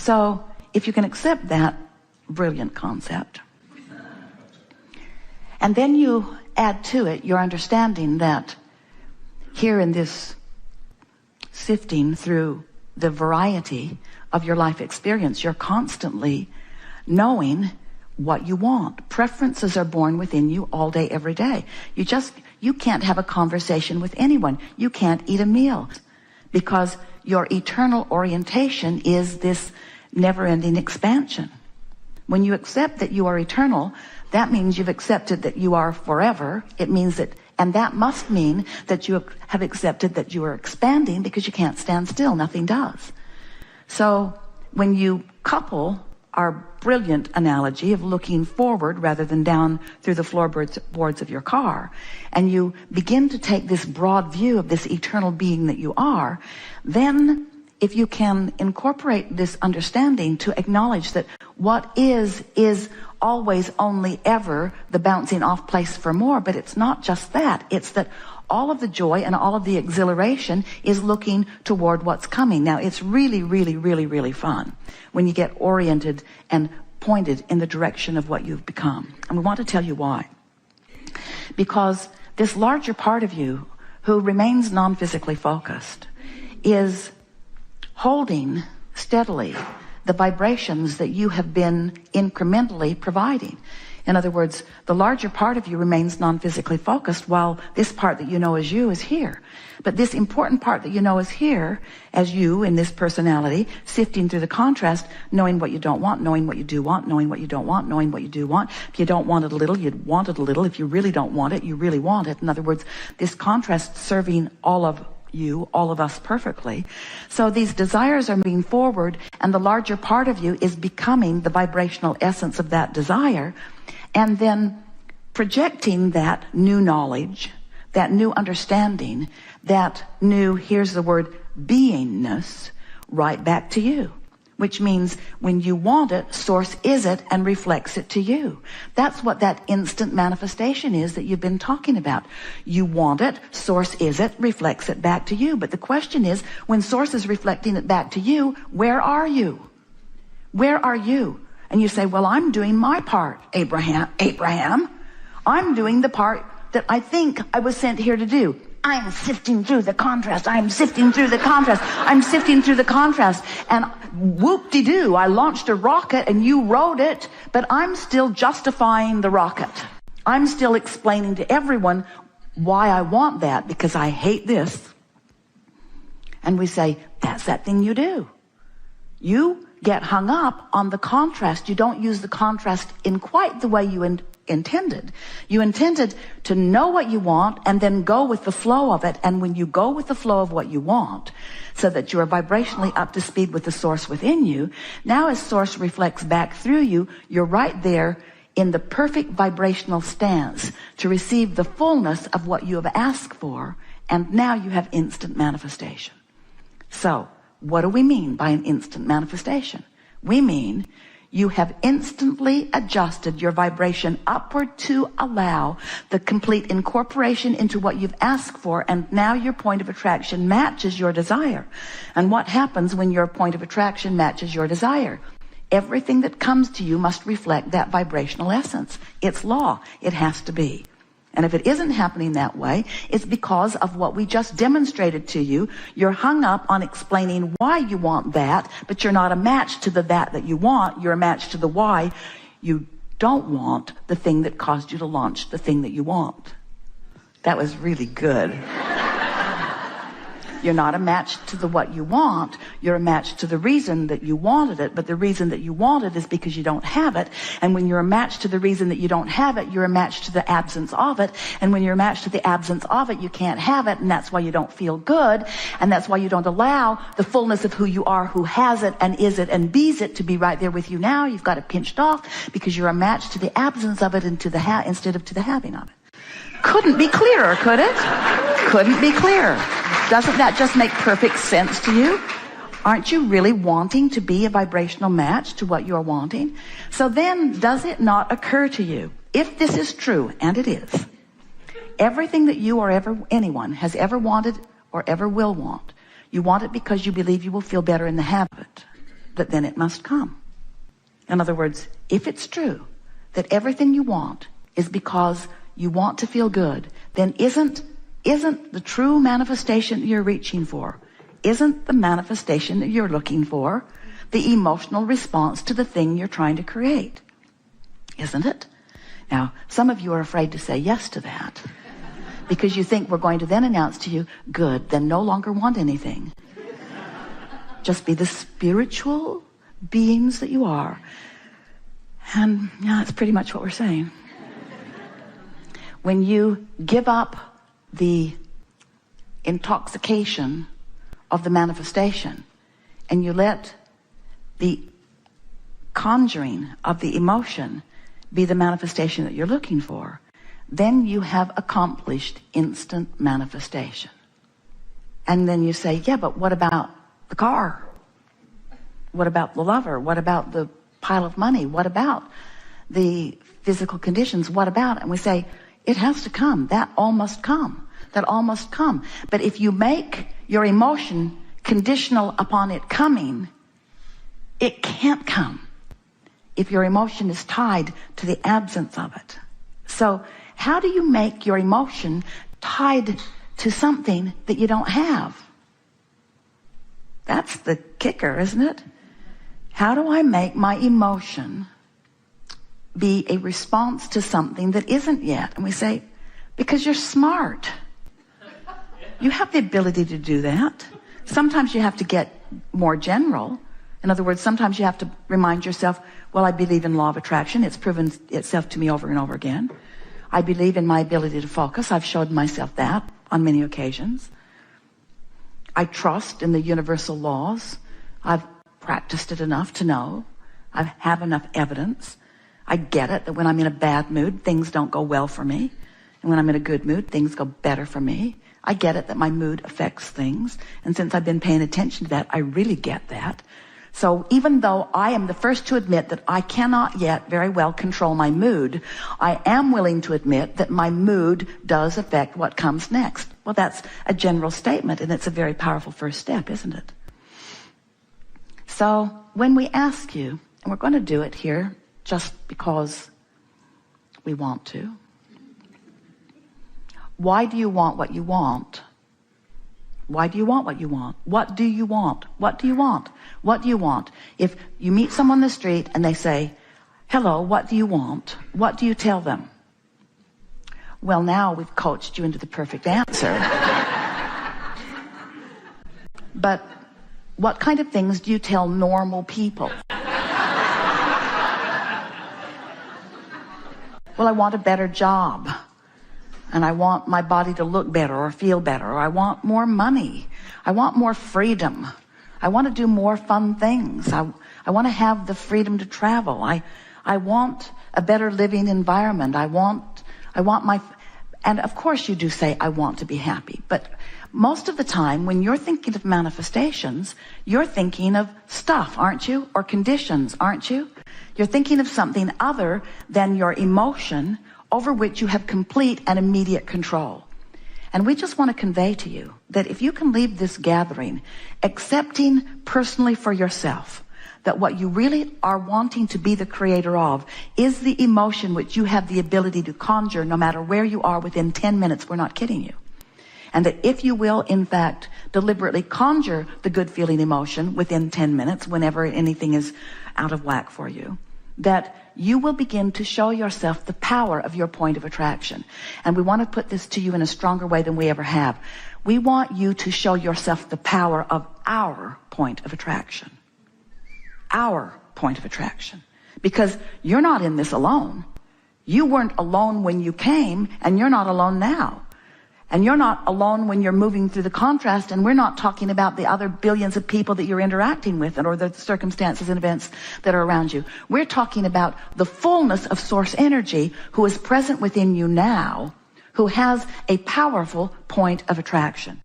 So if you can accept that brilliant concept, and then you add to it your understanding that here in this sifting through the variety of your life experience, you're constantly knowing what you want. Preferences are born within you all day, every day. You can't have a conversation with anyone. You can't eat a meal because your eternal orientation is this never-ending expansion. When you accept that you are eternal, that means you've accepted that you are forever. It means that, and that must mean that you have accepted that you are expanding, because you can't stand still. Nothing does. So when you couple our brilliant analogy of looking forward rather than down through the floorboards of your car, and you begin to take this broad view of this eternal being that you are, then if you can incorporate this understanding to acknowledge that what is always, only, ever the bouncing off place for more. But it's not just that. It's that all of the joy and all of the exhilaration is looking toward what's coming. Now, it's really, really, really, really fun when you get oriented and pointed in the direction of what you've become. And we want to tell you why. Because this larger part of you who remains non-physically focused is holding steadily the vibrations that you have been incrementally providing. In other words, the larger part of you remains non-physically focused, while this part that you know as you is here. But this important part that you know is here, as you in this personality, sifting through the contrast, knowing what you don't want, knowing what you do want, knowing what you don't want, knowing what you do want. If you don't want it a little, you'd want it a little. If you really don't want it, you really want it. In other words, this contrast serving all of you, all of us, perfectly. So these desires are moving forward, and the larger part of you is becoming the vibrational essence of that desire, and then projecting that new knowledge, that new understanding, that new, here's the word, beingness, right back to you. Which means when you want it, Source is it and reflects it to you. That's what that instant manifestation is that you've been talking about. You want it, Source is it, reflects it back to you. But the question is, when Source is reflecting it back to you, where are you? Where are you? And you say, well, I'm doing my part, Abraham. I'm doing the part that I think I was sent here to do. I'm sifting through the contrast. I'm sifting through the contrast. I'm sifting through the contrast. And whoop-de-doo, I launched a rocket and you rode it, but I'm still justifying the rocket. I'm still explaining to everyone why I want that, because I hate this. And we say, that's that thing you do. You get hung up on the contrast. You don't use the contrast in quite the way you intended. You intended to know what you want and then go with the flow of it. And when you go with the flow of what you want, so that you are vibrationally up to speed with the Source within you, now as Source reflects back through you, you're right there in the perfect vibrational stance to receive the fullness of what you have asked for. And now you have instant manifestation. So what do we mean by an instant manifestation? We mean you have instantly adjusted your vibration upward to allow the complete incorporation into what you've asked for, and now your point of attraction matches your desire. And what happens when your point of attraction matches your desire? Everything that comes to you must reflect that vibrational essence. It's law. It has to be. And if it isn't happening that way, it's because of what we just demonstrated to you. You're hung up on explaining why you want that, but you're not a match to the that you want. You're a match to the why you don't want the thing that caused you to launch the thing that you want. That was really good. You're not a match to the what you want. You're a match to the reason that you wanted it. But the reason that you want it is because you don't have it. And when you're a match to the reason that you don't have it, you're a match to the absence of it. And when you're a match to the absence of it, you can't have it. And that's why you don't feel good. And that's why you don't allow the fullness of who you are, who has it and is it and bees it, to be right there with you now. You've got it pinched off because you're a match to the absence of it and to the instead of to the having of it. Couldn't be clearer, could it? Couldn't be clearer. Doesn't that just make perfect sense to you? Aren't you really wanting to be a vibrational match to what you're wanting? So then, does it not occur to you, if this is true, and it is, everything that you or anyone has ever wanted or ever will want, you want it because you believe you will feel better in the habit. that then it must come. In other words, if it's true that everything you want is because you want to feel good, then isn't the true manifestation that you're reaching for, isn't the manifestation that you're looking for the emotional response to the thing you're trying to create? Isn't it? Now, some of you are afraid to say yes to that because you think we're going to then announce to you, good, then no longer want anything. Just be the spiritual beings that you are. And yeah, that's pretty much what we're saying. When you give up the intoxication of the manifestation and you let the conjuring of the emotion be the manifestation that you're looking for, then you have accomplished instant manifestation. And then you say, yeah, but what about the car? What about the lover? What about the pile of money? What about the physical conditions? What about? And we say, it has to come. That all must come. That all must come. But if you make your emotion conditional upon it coming, it can't come if your emotion is tied to the absence of it. So how do you make your emotion tied to something that you don't have? That's the kicker, isn't it? How do I make my emotion be a response to something that isn't yet? And we say, because you're smart. You have the ability to do that. Sometimes you have to get more general. In other words, sometimes you have to remind yourself, well, I believe in law of attraction. It's proven itself to me over and over again. I believe in my ability to focus. I've showed myself that on many occasions. I trust in the universal laws. I've practiced it enough to know. I have enough evidence. I get it that when I'm in a bad mood, things don't go well for me. And when I'm in a good mood, things go better for me. I get it that my mood affects things. And since I've been paying attention to that, I really get that. So even though I am the first to admit that I cannot yet very well control my mood, I am willing to admit that my mood does affect what comes next. Well, that's a general statement, and it's a very powerful first step, isn't it? So when we ask you, and we're going to do it here just because we want to, why do you want what you want? Why do you want what you want? What do you want? What do you want? What do you want? If you meet someone on the street and they say, hello, what do you want? What do you tell them? Well, now we've coached you into the perfect answer. But what kind of things do you tell normal people? Well, I want a better job. And I want my body to look better or feel better. Or I want more money. I want more freedom. I want to do more fun things. I want to have the freedom to travel. I want a better living environment. I want my, and of course you do say, I want to be happy. But most of the time when you're thinking of manifestations, you're thinking of stuff, aren't you? Or conditions, aren't you? You're thinking of something other than your emotion over which you have complete and immediate control. And we just want to convey to you that if you can leave this gathering accepting personally for yourself that what you really are wanting to be the creator of is the emotion which you have the ability to conjure no matter where you are within 10 minutes, we're not kidding you. And that if you will, in fact, deliberately conjure the good feeling emotion within 10 minutes, whenever anything is out of whack for you, that you will begin to show yourself the power of your point of attraction. And we want to put this to you in a stronger way than we ever have. We want you to show yourself the power of our point of attraction. Our point of attraction. Because you're not in this alone. You weren't alone when you came, and you're not alone now. And you're not alone when you're moving through the contrast, and we're not talking about the other billions of people that you're interacting with or the circumstances and events that are around you. We're talking about the fullness of source energy who is present within you now, who has a powerful point of attraction.